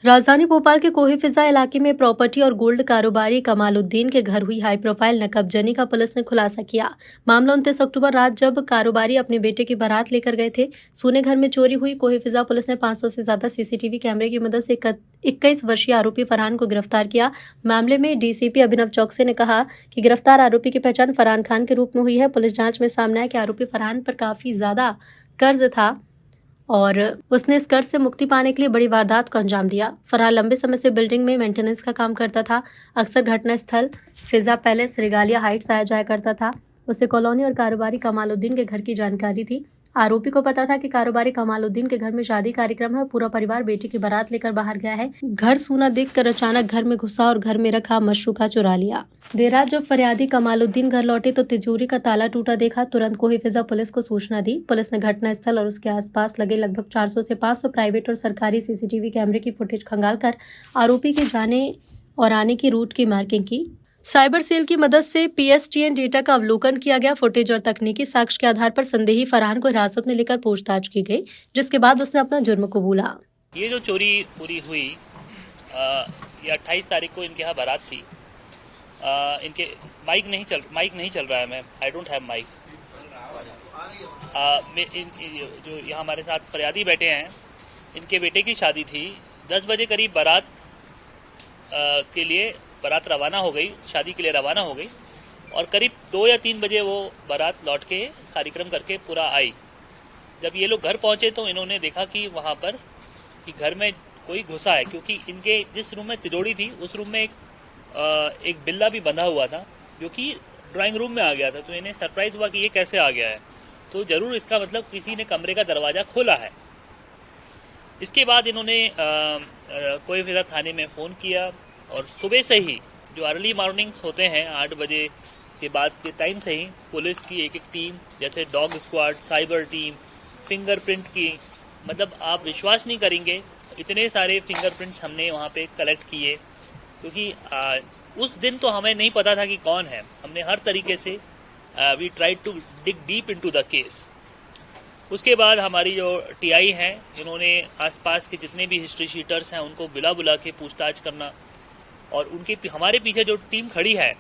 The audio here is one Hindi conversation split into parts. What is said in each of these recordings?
राजधानी भोपाल के कोही फिजा इलाके में प्रॉपर्टी और गोल्ड कारोबारी कमालुद्दीन के घर हुई हाई प्रोफाइल नकबजनी का पुलिस ने खुलासा किया। मामला 29 अक्टूबर रात जब कारोबारी अपने बेटे की बारात लेकर गए थे। सोने घर में चोरी हुई। कोही फिजा पुलिस ने 500 से ज्यादा सीसीटीवी कैमरे की मदद से 21 वर्षीय आरोपी फरहान को गिरफ्तार किया। मामले में डीसीपी अभिनव चौकसी ने कहा कि गिरफ्तार आरोपी की पहचान फरहान खान के रूप में हुई है। पुलिस जांच में सामने आया कि आरोपी फरहान पर काफी ज्यादा कर्ज था और उसने इस कर्ज से मुक्ति पाने के लिए बड़ी वारदात को अंजाम दिया। फरहान लंबे समय से बिल्डिंग में मेंटेनेंस का काम करता था। अक्सर घटना स्थल फिजा पैलेस रिगालिया हाइट्स आया जाया करता था। उसे कॉलोनी और कारोबारी कमालुद्दीन के घर की जानकारी थी। आरोपी को पता था कि कारोबारी कमालुद्दीन के घर में शादी कार्यक्रम है। पूरा परिवार बेटी की बारात लेकर बाहर गया है। घर सूना देखकर अचानक घर में घुसा और घर में रखा मशरूका चुरा लिया। देर रात जब फरियादी कमालुद्दीन घर लौटे तो तिजोरी का ताला टूटा देखा। तुरंत कोही फिजा पुलिस को सूचना दी। पुलिस ने घटना स्थल और उसके आसपास लगे लगभग 400 से 500 प्राइवेट और सरकारी सीसीटीवी कैमरे की फुटेज खंगालकर आरोपी के जाने और आने की रूट की मार्किंग की। साइबर सेल की मदद से पीएसटीएन डेटा का अवलोकन किया गया। फुटेज और तकनीकी साक्ष्य के आधार पर संदेही फरहान को हिरासत में लेकर पूछताछ की गई, जिसके बाद उसने अपना जुर्म कबूला। ये जो चोरी पूरी हुई ये 28 तारीख को इनके यहाँ बारात थी। इनके माइक नहीं चल रहा है ma'am. I don't have mic. जो यहाँ हमारे साथ फरियादी बैठे हैं, इनके बेटे की शादी थी। 10 बजे करीब बारात के लिए बारात रवाना हो गई, शादी के लिए रवाना हो गई और करीब 2 या 3 बजे वो बारात लौट के कार्यक्रम करके पूरा आई। जब ये लोग घर पहुंचे तो इन्होंने देखा कि वहाँ पर कि घर में कोई घुसा है, क्योंकि इनके जिस रूम में तिजोरी थी उस रूम में एक बिल्ला भी बंधा हुआ था जो कि ड्राइंग रूम में आ गया था। तो इन्हें सरप्राइज हुआ कि ये कैसे आ गया है, तो ज़रूर इसका मतलब किसी ने कमरे का दरवाज़ा खोला है। इसके बाद इन्होंने कोई फिजा थाने में फ़ोन किया और सुबह से ही जो अर्ली मॉर्निंग्स होते हैं 8 बजे के बाद के टाइम से ही पुलिस की एक टीम, जैसे dog squad, cyber team, fingerprint की, मतलब आप विश्वास नहीं करेंगे इतने सारे फिंगरप्रिंट्स हमने वहाँ पे कलेक्ट किए, क्योंकि उस दिन तो हमें नहीं पता था कि कौन है। हमने हर तरीके से we tried to dig deep into the case. उसके बाद हमारी जो टीआई हैं, इन्होंने आसपास के जितने भी हिस्ट्री शीटर्स हैं उनको बुला के पूछताछ करना, और उनके हमारे पीछे जो टीम खड़ी है,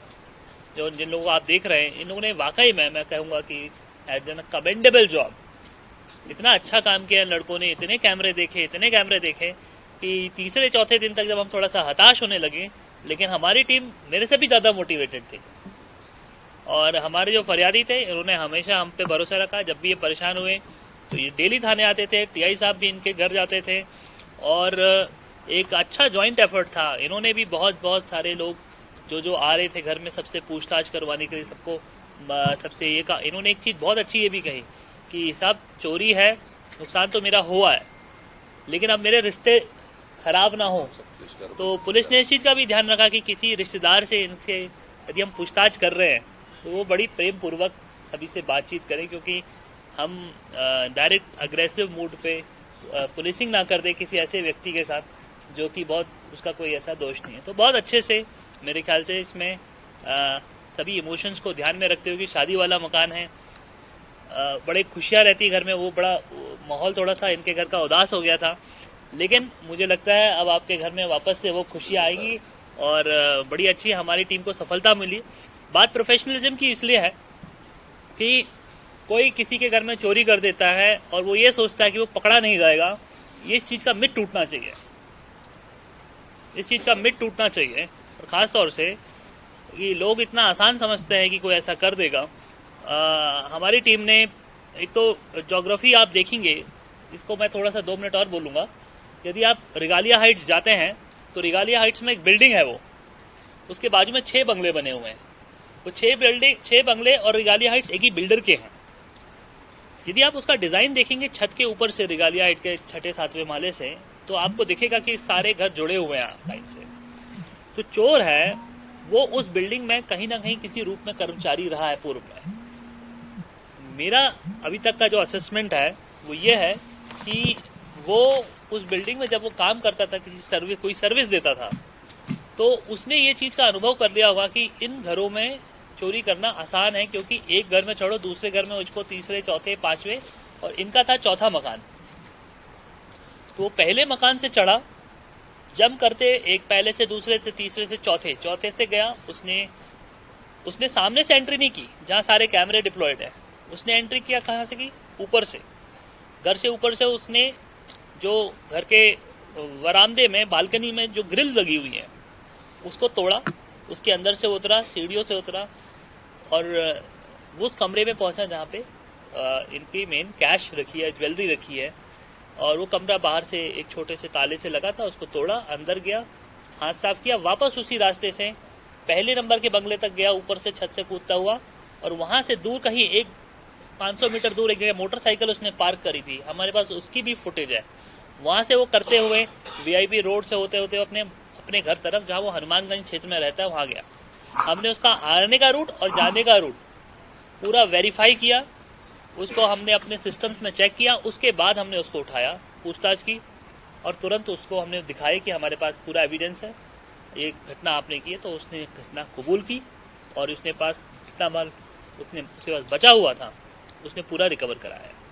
जो जिन लोगों को आप देख रहे हैं, इन लोगों ने वाकई में मैं कहूँगा कि has done a commendable job. इतना अच्छा काम किया लड़कों ने। इतने कैमरे देखे कि तीसरे चौथे दिन तक जब हम थोड़ा सा हताश होने लगे, लेकिन हमारी टीम मेरे से भी ज़्यादा मोटिवेटेड थी। और हमारे जो फरियादी थे, इन्होंने हमेशा हम पे भरोसा रखा। जब भी ये परेशान हुए तो ये डेली थाने आते थे। टीआई साहब भी इनके घर जाते थे और एक अच्छा जॉइंट एफर्ट था। इन्होंने भी बहुत सारे लोग जो आ रहे थे घर में, सबसे पूछताछ करवाने के लिए सबको सबसे ये कहा। इन्होंने एक चीज़ बहुत अच्छी ये भी कही कि साहब चोरी है, नुकसान तो मेरा हुआ है, लेकिन अब मेरे रिश्ते खराब ना हो। तो पुलिस ने इस चीज़ का भी ध्यान रखा कि किसी रिश्तेदार से इनसे यदि हम पूछताछ कर रहे हैं तो वो बड़ी प्रेम पूर्वक सभी से बातचीत करें, क्योंकि हम डायरेक्ट अग्रेसिव मूड पे पुलिसिंग ना कर दे किसी ऐसे व्यक्ति के साथ जो कि बहुत उसका कोई ऐसा दोष नहीं है। तो बहुत अच्छे से मेरे ख्याल से इसमें सभी इमोशंस को ध्यान में रखते हुए कि शादी वाला मकान है, बड़े खुशियाँ रहती घर में, वो बड़ा माहौल थोड़ा सा इनके घर का उदास हो गया था, लेकिन मुझे लगता है अब आपके घर में वापस से वो खुशियाँ आएंगी और बड़ी अच्छी हमारी टीम को सफलता मिली। बात प्रोफेशनलिज्म की इसलिए है कि कोई किसी के घर में चोरी कर देता है और वो ये सोचता है कि वो पकड़ा नहीं जाएगा। ये इस चीज़ का मिथ टूटना चाहिए, इस चीज़ का मिथ टूटना चाहिए। और ख़ास तौर से कि लोग इतना आसान समझते हैं कि कोई ऐसा कर देगा। हमारी टीम ने, एक तो ज्योग्राफी आप देखेंगे, इसको मैं थोड़ा सा 2 मिनट और बोलूँगा। यदि आप रिगालिया हाइट्स जाते हैं तो रिगालिया हाइट्स में एक बिल्डिंग है, वो उसके बाजू में 6 बंगले बने हुए हैं। वो 6 बंगले और रिगालिया हाइट्स एक ही बिल्डर के हैं। यदि आप उसका डिज़ाइन देखेंगे छत के ऊपर से, रिगालिया हाइट के 6ठे-7वें माले से, तो आपको दिखेगा कि सारे घर जुड़े हुए हैं लाइन से। तो चोर है वो उस बिल्डिंग में कहीं ना कहीं किसी रूप में कर्मचारी रहा है पूर्व में। मेरा अभी तक का जो असेसमेंट है वो ये है कि वो उस बिल्डिंग में जब वो काम करता था, कोई सर्विस देता था, तो उसने ये चीज़ का अनुभव कर लिया होगा कि इन घरों में चोरी करना आसान है, क्योंकि एक घर में छोड़ो दूसरे घर में उसको तीसरे, चौथे, 5वें, और इनका था 4था मकान। तो वो पहले मकान से चढ़ा जंप करते एक पहले से दूसरे से तीसरे से चौथे से गया। उसने सामने से एंट्री नहीं की जहाँ सारे कैमरे डिप्लॉयड है। उसने एंट्री किया कहाँ से की? ऊपर से, घर से ऊपर से। उसने जो घर के वरामदे में, बालकनी में जो ग्रिल लगी हुई है उसको तोड़ा, उसके अंदर से उतरा, सीढ़ियों से उतरा और उस कमरे में पहुंचा जहाँ पे इनकी मेन कैश रखी है, ज्वेलरी रखी है। और वो कमरा बाहर से एक छोटे से ताले से लगा था, उसको तोड़ा, अंदर गया, हाथ साफ किया, वापस उसी रास्ते से पहले नंबर के बंगले तक गया, ऊपर से छत से कूदता हुआ। और वहां से दूर कहीं 500 मीटर दूर एक जगह मोटरसाइकिल उसने पार्क करी थी, हमारे पास उसकी भी फुटेज है। वहां से वो करते हुए वीआईपी रोड से होते होते अपने घर तरफ, जहाँ वो हनुमानगंज क्षेत्र में रहता है, वहां गया। हमने उसका आने का रूट और जाने का रूट पूरा वेरीफाई किया, उसको हमने अपने सिस्टम्स में चेक किया। उसके बाद हमने उसको उठाया, पूछताछ की और तुरंत उसको हमने दिखाया कि हमारे पास पूरा एविडेंस है, ये घटना आपने की है। तो उसने घटना कबूल की और उसके पास जितना माल उसके पास बचा हुआ था उसने पूरा रिकवर कराया है।